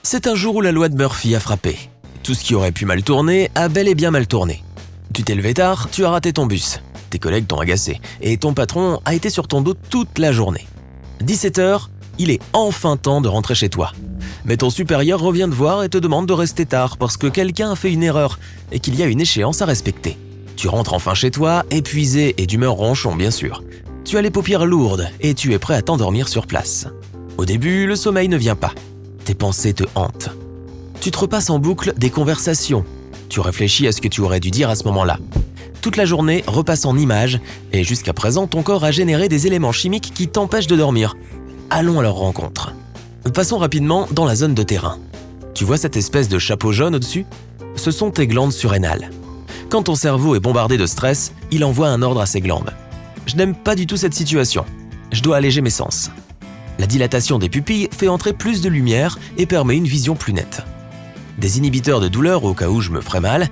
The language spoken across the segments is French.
C'est un jour où la loi de Murphy a frappé. Tout ce qui aurait pu mal tourner a bel et bien mal tourné. Tu t'es levé tard, tu as raté ton bus. Tes collègues t'ont agacé et ton patron a été sur ton dos toute la journée. 17h, il est enfin temps de rentrer chez toi. Mais ton supérieur revient te voir et te demande de rester tard parce que quelqu'un a fait une erreur et qu'il y a une échéance à respecter. Tu rentres enfin chez toi, épuisé et d'humeur ronchon bien sûr. Tu as les paupières lourdes et tu es prêt à t'endormir sur place. Au début, le sommeil ne vient pas. Tes pensées te hantent. Tu te repasses en boucle des conversations. Tu réfléchis à ce que tu aurais dû dire à ce moment-là. Toute la journée repasse en images et jusqu'à présent, ton corps a généré des éléments chimiques qui t'empêchent de dormir. Allons à leur rencontre. Passons rapidement dans la zone de terrain. Tu vois cette espèce de chapeau jaune au-dessus ? Ce sont tes glandes surrénales. Quand ton cerveau est bombardé de stress, il envoie un ordre à ses glandes. Je n'aime pas du tout cette situation. Je dois alléger mes sens. La dilatation des pupilles fait entrer plus de lumière et permet une vision plus nette. Des inhibiteurs de douleur au cas où je me ferais mal,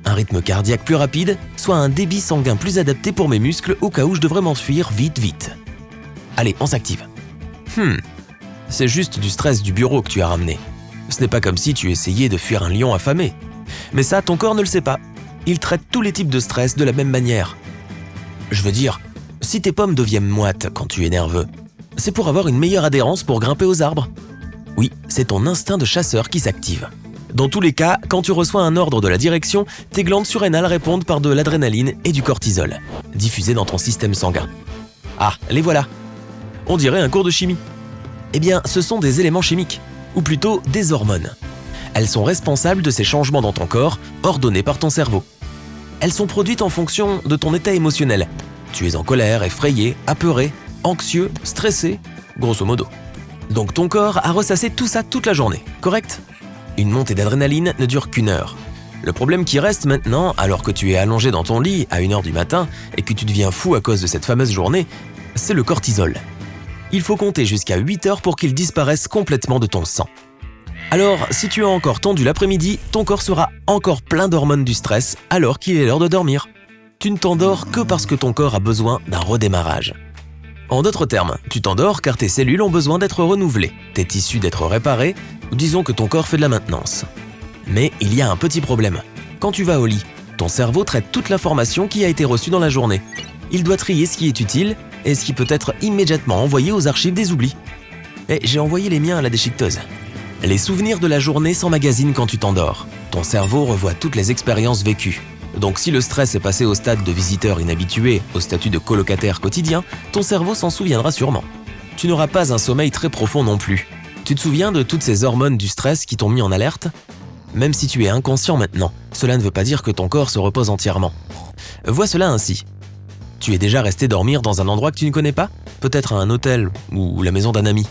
un rythme cardiaque plus rapide, soit un débit sanguin plus adapté pour mes muscles au cas où je devrais m'enfuir vite. Allez, on s'active. C'est juste du stress du bureau que tu as ramené. Ce n'est pas comme si tu essayais de fuir un lion affamé. Mais ça, ton corps ne le sait pas. Il traite tous les types de stress de la même manière. Je veux dire, si tes pommes deviennent moites quand tu es nerveux, c'est pour avoir une meilleure adhérence pour grimper aux arbres. Oui, c'est ton instinct de chasseur qui s'active. Dans tous les cas, quand tu reçois un ordre de la direction, tes glandes surrénales répondent par de l'adrénaline et du cortisol, diffusés dans ton système sanguin. Ah, les voilà. On dirait un cours de chimie. Eh bien, ce sont des éléments chimiques, ou plutôt des hormones. Elles sont responsables de ces changements dans ton corps, ordonnés par ton cerveau. Elles sont produites en fonction de ton état émotionnel. Tu es en colère, effrayé, apeuré, anxieux, stressé, grosso modo. Donc ton corps a ressassé tout ça toute la journée, correct ? Une montée d'adrénaline ne dure qu'1 heure. Le problème qui reste maintenant, alors que tu es allongé dans ton lit à 1h du matin et que tu deviens fou à cause de cette fameuse journée, c'est le cortisol. Il faut compter jusqu'à 8 heures pour qu'il disparaisse complètement de ton sang. Alors, si tu as encore tendu l'après-midi, ton corps sera encore plein d'hormones du stress alors qu'il est l'heure de dormir. Tu ne t'endors que parce que ton corps a besoin d'un redémarrage. En d'autres termes, tu t'endors car tes cellules ont besoin d'être renouvelées, tes tissus d'être réparés, ou disons que ton corps fait de la maintenance. Mais il y a un petit problème. Quand tu vas au lit, ton cerveau traite toute l'information qui a été reçue dans la journée. Il doit trier ce qui est utile et ce qui peut être immédiatement envoyé aux archives des oublis. Et j'ai envoyé les miens à la déchiqueteuse. Les souvenirs de la journée s'emmagasinent quand tu t'endors. Ton cerveau revoit toutes les expériences vécues. Donc si le stress est passé au stade de visiteur inhabitué, au statut de colocataire quotidien, ton cerveau s'en souviendra sûrement. Tu n'auras pas un sommeil très profond non plus. Tu te souviens de toutes ces hormones du stress qui t'ont mis en alerte ? Même si tu es inconscient maintenant, cela ne veut pas dire que ton corps se repose entièrement. Vois cela ainsi. Tu es déjà resté dormir dans un endroit que tu ne connais pas ? Peut-être un hôtel ou la maison d'un ami.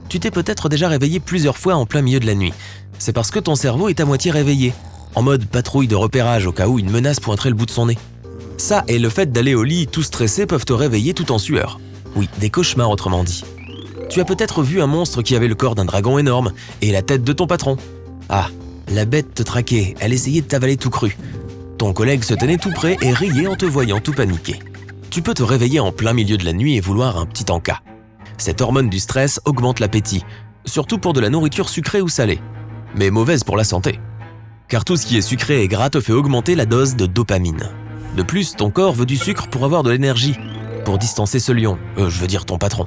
Tu t'es peut-être déjà réveillé plusieurs fois en plein milieu de la nuit. C'est parce que ton cerveau est à moitié réveillé, en mode patrouille de repérage au cas où une menace pointerait le bout de son nez. Ça et le fait d'aller au lit tout stressé peuvent te réveiller tout en sueur. Oui, des cauchemars autrement dit. Tu as peut-être vu un monstre qui avait le corps d'un dragon énorme et la tête de ton patron. Ah, la bête te traquait, elle essayait de t'avaler tout cru. Ton collègue se tenait tout près et riait en te voyant tout paniqué. Tu peux te réveiller en plein milieu de la nuit et vouloir un petit encas. Cette hormone du stress augmente l'appétit, surtout pour de la nourriture sucrée ou salée, mais mauvaise pour la santé. Car tout ce qui est sucré et gras te fait augmenter la dose de dopamine. De plus, ton corps veut du sucre pour avoir de l'énergie, pour distancer ce lion, ton patron.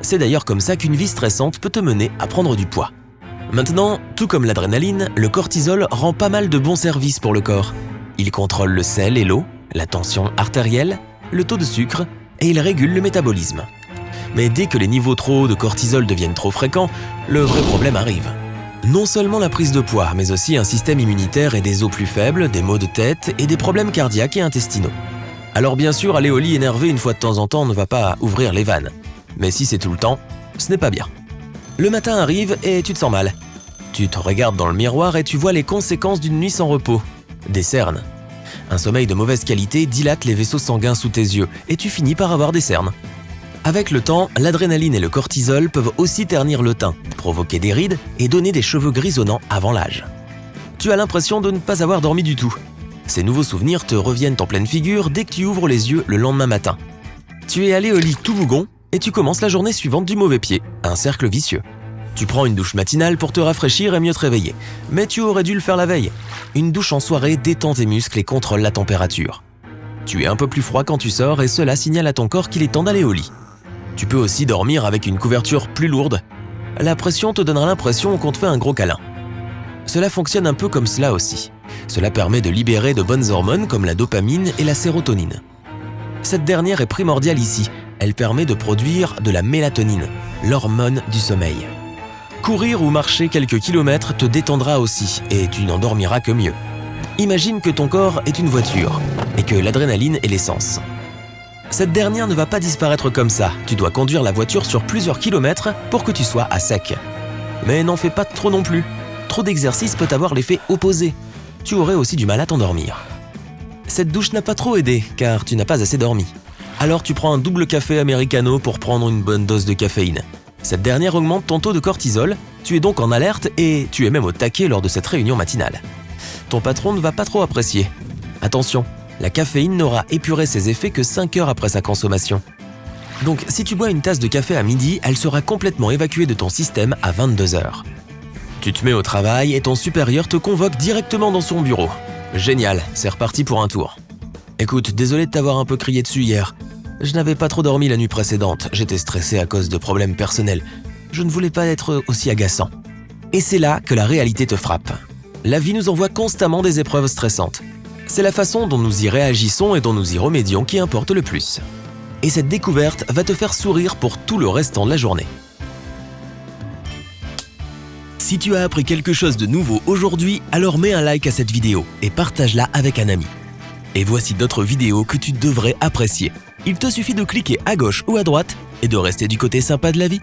C'est d'ailleurs comme ça qu'une vie stressante peut te mener à prendre du poids. Maintenant, tout comme l'adrénaline, le cortisol rend pas mal de bons services pour le corps. Il contrôle le sel et l'eau, la tension artérielle, le taux de sucre et il régule le métabolisme. Mais dès que les niveaux trop hauts de cortisol deviennent trop fréquents, le vrai problème arrive. Non seulement la prise de poids, mais aussi un système immunitaire et des os plus faibles, des maux de tête et des problèmes cardiaques et intestinaux. Alors bien sûr, aller au lit énervé une fois de temps en temps ne va pas ouvrir les vannes. Mais si c'est tout le temps, ce n'est pas bien. Le matin arrive et tu te sens mal. Tu te regardes dans le miroir et tu vois les conséquences d'une nuit sans repos. Des cernes. Un sommeil de mauvaise qualité dilate les vaisseaux sanguins sous tes yeux et tu finis par avoir des cernes. Avec le temps, l'adrénaline et le cortisol peuvent aussi ternir le teint, provoquer des rides et donner des cheveux grisonnants avant l'âge. Tu as l'impression de ne pas avoir dormi du tout. Ces nouveaux souvenirs te reviennent en pleine figure dès que tu ouvres les yeux le lendemain matin. Tu es allé au lit tout bougon et tu commences la journée suivante du mauvais pied, un cercle vicieux. Tu prends une douche matinale pour te rafraîchir et mieux te réveiller, mais tu aurais dû le faire la veille. Une douche en soirée détend tes muscles et contrôle la température. Tu es un peu plus froid quand tu sors et cela signale à ton corps qu'il est temps d'aller au lit. Tu peux aussi dormir avec une couverture plus lourde. La pression te donnera l'impression qu'on te fait un gros câlin. Cela fonctionne un peu comme cela aussi. Cela permet de libérer de bonnes hormones comme la dopamine et la sérotonine. Cette dernière est primordiale ici. Elle permet de produire de la mélatonine, l'hormone du sommeil. Courir ou marcher quelques kilomètres te détendra aussi et tu n'en dormiras que mieux. Imagine que ton corps est une voiture et que l'adrénaline est l'essence. Cette dernière ne va pas disparaître comme ça. Tu dois conduire la voiture sur plusieurs kilomètres pour que tu sois à sec. Mais n'en fais pas trop non plus. Trop d'exercice peut avoir l'effet opposé. Tu aurais aussi du mal à t'endormir. Cette douche n'a pas trop aidé car tu n'as pas assez dormi. Alors tu prends un double café americano pour prendre une bonne dose de caféine. Cette dernière augmente ton taux de cortisol, tu es donc en alerte et tu es même au taquet lors de cette réunion matinale. Ton patron ne va pas trop apprécier. Attention, la caféine n'aura épuré ses effets que 5 heures après sa consommation. Donc si tu bois une tasse de café à midi, elle sera complètement évacuée de ton système à 22 heures. Tu te mets au travail et ton supérieur te convoque directement dans son bureau. Génial, c'est reparti pour un tour. Écoute, désolé de t'avoir un peu crié dessus hier. Je n'avais pas trop dormi la nuit précédente, j'étais stressé à cause de problèmes personnels. Je ne voulais pas être aussi agaçant. Et c'est là que la réalité te frappe. La vie nous envoie constamment des épreuves stressantes. C'est la façon dont nous y réagissons et dont nous y remédions qui importe le plus. Et cette découverte va te faire sourire pour tout le restant de la journée. Si tu as appris quelque chose de nouveau aujourd'hui, alors mets un like à cette vidéo et partage-la avec un ami. Et voici d'autres vidéos que tu devrais apprécier. Il te suffit de cliquer à gauche ou à droite et de rester du côté sympa de la vie.